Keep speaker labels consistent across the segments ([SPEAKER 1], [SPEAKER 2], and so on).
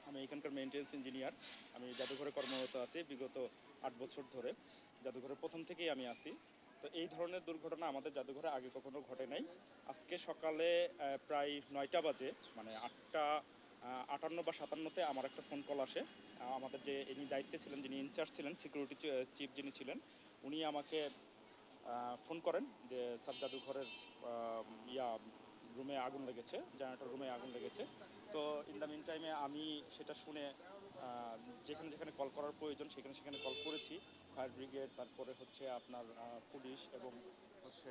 [SPEAKER 1] আমি এখানকার maintenance engineer. আমি জাদুঘরে কর্মরত আছি বিগত ৮ বছর ধরে। জাদুঘরের প্রথম থেকেই আমি আছি। তো এই ধরনের দুর্ঘটনা আমাদের জাদুঘরে আগে কখনো ঘটে নাই। আজকে সকালে প্রায় ৯টা বাজে, মানে ৮টা ৫৮ বা ৫৭-তে আমার একটা ফোন কল আসে। আমাদের যে ইনি দায়িত্বে ছিলেন, যিনি ইনচার্জ ছিলেন, সিকিউরিটি চিফ যিনি ছিলেন, উনি আমাকে ফোন করেন যে সাব জাদুঘরের রুমে আগুন লেগেছে, জেনারেটর রুমে আগুন লেগেছে। তো ইন দ্য মিন টাইমে আমি সেটা শুনে যেখানে যেখানে কল করার প্রয়োজন সেখানে সেখানে কল করেছি। ফায়ার ব্রিগেড, তারপরে হচ্ছে আপনার পুলিশ এবং হচ্ছে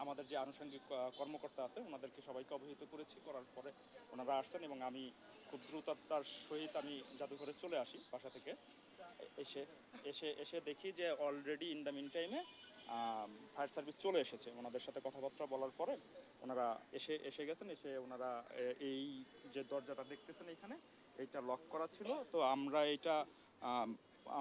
[SPEAKER 1] আমাদের যে আনুষঙ্গিক কর্মকর্তা আছে ওনাদেরকে সবাইকে অবহিত করেছি। করার পরে ওনারা আসছেন এবং আমি খুব দ্রুততার সহিত আমি জাদুঘরে চলে আসি বাসা থেকে। এসে এসে এসে দেখি যে অলরেডি ইন দ্য মিন টাইমে ফায়ার সার্ভিস চলে এসেছে। ওনাদের সাথে কথাবার্তা বলার পরে ওনারা এসে গেছেন। এসে ওনারা এই যে দরজাটা দেখতেছেন এইখানে, এইটা লক করা ছিল। তো আমরা এইটা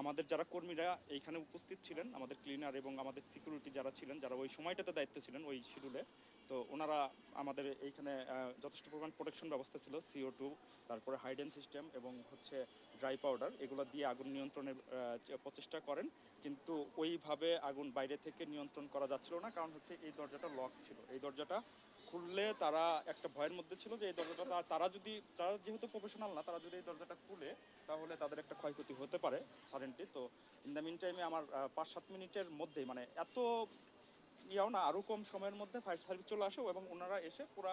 [SPEAKER 1] আমাদের যারা কর্মীরা এইখানে উপস্থিত ছিলেন, আমাদের ক্লিনার এবং আমাদের সিকিউরিটি যারা ছিলেন, যারা ওই সময়টাতে দায়িত্ব ছিলেন ওই শিডিউলে, তো ওনারা আমাদের এইখানে যথেষ্ট পরিমাণ প্রোটেকশন ব্যবস্থা ছিল, CO2, তারপরে হাইডেন সিস্টেম এবং হচ্ছে ড্রাই পাউডার, এগুলো দিয়ে আগুন নিয়ন্ত্রণের প্রচেষ্টা করেন। কিন্তু ওইভাবে আগুন বাইরে থেকে নিয়ন্ত্রণ করা যাচ্ছিল না, কারণ হচ্ছে এই দরজাটা লক ছিল। এই দরজাটা খুললে তারা একটা ভয়ের মধ্যে ছিল যে এই দরজাটা তারা যেহেতু প্রফেশনাল না, তারা যদি এই দরজাটা খুলে তাহলে তাদের একটা ক্ষয়ক্ষতি হতে পারে সাডেনলি। তো ইন দ্য মিন টাইমে আমার ৫-৭ মিনিটের মধ্যেই, মানে এত না, আরও কম সময়ের মধ্যে ফায়ার সার্ভিস চলে আসে এবং ওনারা এসে পুরা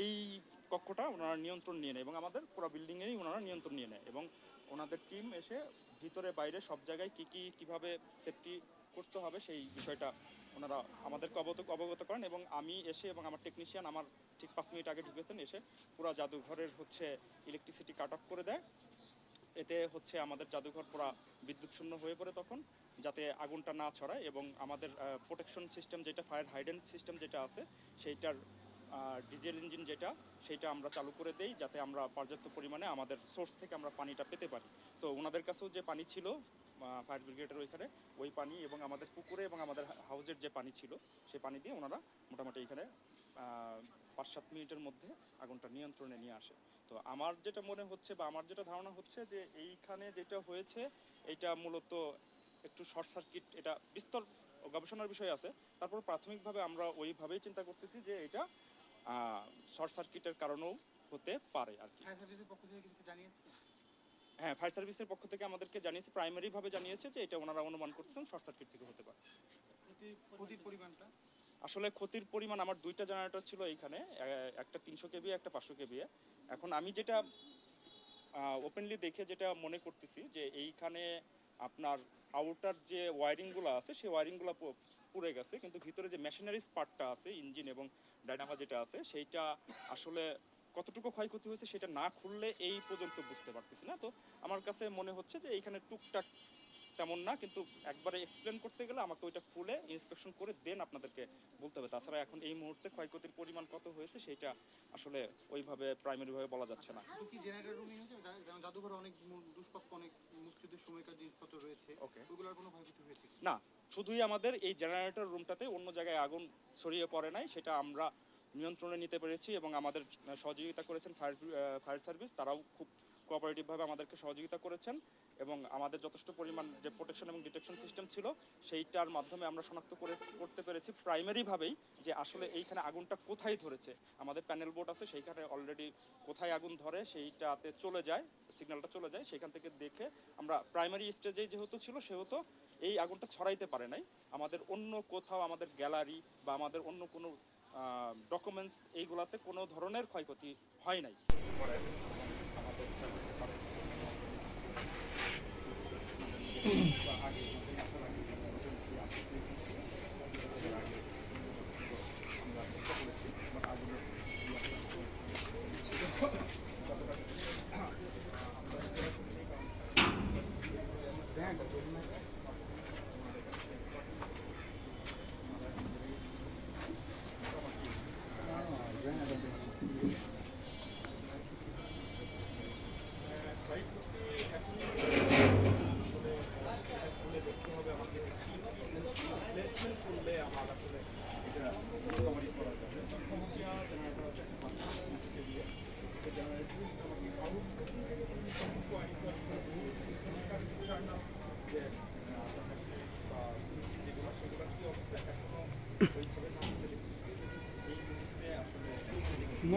[SPEAKER 1] এই কক্ষটা ওনারা নিয়ন্ত্রণ নিয়ে নেয় এবং আমাদের পুরো বিল্ডিংয়েই ওনারা নিয়ন্ত্রণ নিয়ে নেয়। এবং ওনাদের টিম এসে ভিতরে বাইরে সব জায়গায় কীভাবে সেফটি করতে হবে সেই বিষয়টা ওনারা আমাদেরকে অবগত করেন। এবং আমি এসে এবং আমার টেকনিশিয়ান আমার ঠিক 5 মিনিট আগে ঢুকেছেন, এসে পুরো জাদুঘরের হচ্ছে ইলেকট্রিসিটি কাট অফ করে দেয়। এতে হচ্ছে আমাদের জাদুঘর পুরা বিদ্যুৎ শূন্য হয়ে পড়ে তখন, যাতে আগুনটা না ছড়ায়। এবং আমাদের প্রোটেকশন সিস্টেম যেটা, ফায়ার হাইডেন্ট সিস্টেম যেটা আছে, সেইটার ডিজেল ইঞ্জিন যেটা, সেইটা আমরা চালু করে দেই, যাতে আমরা পর্যাপ্ত পরিমাণে আমাদের সোর্স থেকে আমরা পানিটা পেতে পারি। তো ওনাদের কাছেও যে পানি ছিল ফায়ার ব্রিগেডের ওইখানে, ওই পানি এবং আমাদের পুকুরে এবং আমাদের হাউজের যে পানি ছিল সেই পানি দিয়ে ওনারা মোটামুটি এখানে ৫-৭ মিনিটের মধ্যে আগুনটা নিয়ন্ত্রণে নিয়ে আসে। তো আমার যেটা মনে হচ্ছে বা আমার যেটা ধারণা হচ্ছে যে এইখানে যেটা হয়েছে এইটা মূলত একটু শর্ট সার্কিট, এটা বিস্তর গবেষণার বিষয় আছে। তারপর প্রাথমিকভাবে আমরা ওইভাবেই চিন্তা করতেছি যে এটা শর্ট সার্কিটের কারণেও হতে পারে আর কি। হ্যাঁ, ফায়ার সার্ভিসের পক্ষ থেকে আমাদেরকে জানিয়েছে, প্রাইমারিভাবে জানিয়েছে যে এটা ওনারা অনুমান করতেছেন শর্ট সার্কিট থেকে হতে পারে।
[SPEAKER 2] ক্ষতির পরিমাণটা
[SPEAKER 1] আসলে ক্ষতির পরিমাণ, আমার 2টা জেনারেটর ছিল এইখানে, একটা 300 কেভি, একটা 500 কেভি। এখন আমি যেটা ওপেনলি দেখে যেটা মনে করতেছি যে এইখানে আপনার আউটার যে ওয়ারিংগুলো আছে সেই ওয়ারিংগুলো পুড়ে গেছে, কিন্তু ভিতরে যে মেশিনারিজ পার্টটা আছে, ইঞ্জিন এবং ডাইনামা যেটা আছে, সেইটা আসলে কতটুকু ক্ষয়ক্ষতি হয়েছে সেটা না খুললে এই পর্যন্ত বুঝতে পারতেছি না। তো আমার কাছে মনে হচ্ছে যে এইখানে টুকটাক তেমন না, কিন্তু একবারে এক্সপ্লেন করতে গেলে আমাকে ওইটা খুলে ইন্সপেকশন করে দেন আপনাদেরকে বলতে হবে। তাছাড়া এখন এই মুহূর্তে ক্ষয়ক্ষতির পরিমাণ কত হয়েছে সেটা আসলে ওইভাবে প্রাইমারিভাবে বলা যাচ্ছে না।
[SPEAKER 2] শুধু কি জেনারেটর রুমই হয়েছে, যেমন জাদুঘরে অনেক দুষ্প্রাপ্য অনেক মুক্তিযুদ্ধের সময়কার জিনিসপত্র রয়েছে, ওগুলোর কোনো ক্ষয়ক্ষতি হয়েছে
[SPEAKER 1] না, শুধুই আমাদের এই জেনারেটর রুমটাতে, অন্য জায়গায় আগুন ছড়িয়ে পড়ে নাই, সেটা আমরা নিয়ন্ত্রণে নিতে পেরেছি। এবং আমাদের সহযোগিতা করেছেন ফায়ার সার্ভিস, তারাও খুব কোঅপারেটিভভাবে আমাদেরকে সহযোগিতা করেছেন। এবং আমাদের যথেষ্ট পরিমাণ যে প্রোটেকশন এবং ডিটেকশন সিস্টেম ছিল সেইটার মাধ্যমে আমরা শনাক্ত করতে পেরেছি প্রাইমারিভাবেই যে আসলে এইখানে আগুনটা কোথায় ধরেছে। আমাদের প্যানেল বোর্ড আছে, সেইখানে অলরেডি কোথায় আগুন ধরে সেইটাতে চলে যায়, সিগন্যালটা চলে যায়, সেখান থেকে দেখে আমরা প্রাইমারি স্টেজেই যেহেতু ছিল সেহেতু এই আগুনটা ছড়াইতে পারে নাই। আমাদের অন্য কোথাও, আমাদের গ্যালারি বা আমাদের অন্য কোনো ডকুমেন্টস, এইগুলাতে কোনো ধরনের ক্ষয়ক্ষতি হয় নাই।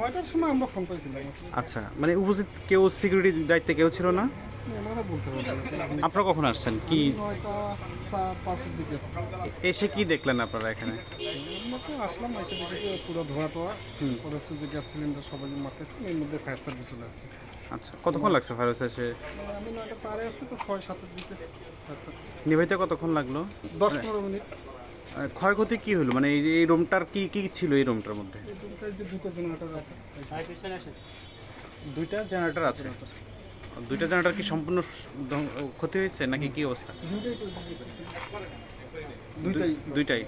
[SPEAKER 3] 6টার সময় আমরা ফোন পাইছিলাম।
[SPEAKER 4] আচ্ছা, মানে উপস্থিত কেউ সিকিউরিটি দায়িত্বে কেউ ছিল না?
[SPEAKER 3] ওনারা বলতে পারবেন।
[SPEAKER 4] আপনারা কখন আসছেন? কি
[SPEAKER 3] 9টা 5:30 দিকে
[SPEAKER 4] এসে কি দেখলেন আপনারা এখানে?
[SPEAKER 3] আমরা তো আসলাম, এসে দেখি যে পুরো ধোয়া টোয়া, পরে হচ্ছে যে গ্যাস সিলিন্ডার সবাই মারতেছে, এর মধ্যে ফায়ার সার্ভিস চলে আসছে।
[SPEAKER 4] আচ্ছা, কতক্ষণ লাগছে ফায়ার এসে
[SPEAKER 3] আমি 9টা 4-এ আছি, তো 6-7-এর দিকে ফায়ার সার্ভিস।
[SPEAKER 4] নিভাইতে কতক্ষণ লাগলো?
[SPEAKER 3] 10-15 মিনিট।
[SPEAKER 4] ক্ষয়ক্ষতি কি হলো, মানে এই রুমটার কি কি ছিল এই রুমটার মধ্যে?
[SPEAKER 3] এই রুমটায় যে 2টা জেনারেটর আছে,
[SPEAKER 4] দুইটা জেনারেটর আছে। দুইটা জেনারেটর কি সম্পূর্ণ ক্ষতি হয়েছে নাকি কি অবস্থা?
[SPEAKER 3] দুইটাই।
[SPEAKER 4] দুইটাই।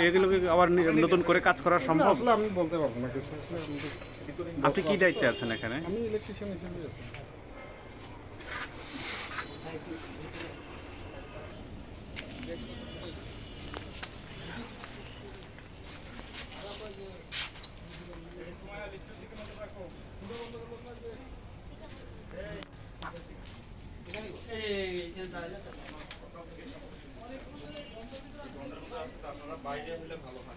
[SPEAKER 4] এগুলোকে আবার নতুন করে কাজ করা সম্ভব?
[SPEAKER 3] আসলে আমি বলতে পারবো না কিছু, আসলে
[SPEAKER 4] আপনি কি দায়িত্বে আছেন এখানে?
[SPEAKER 3] আমি ইলেকট্রিশিয়ান হিসেবে আছি।
[SPEAKER 1] বাইরে হলে ভালো হয়।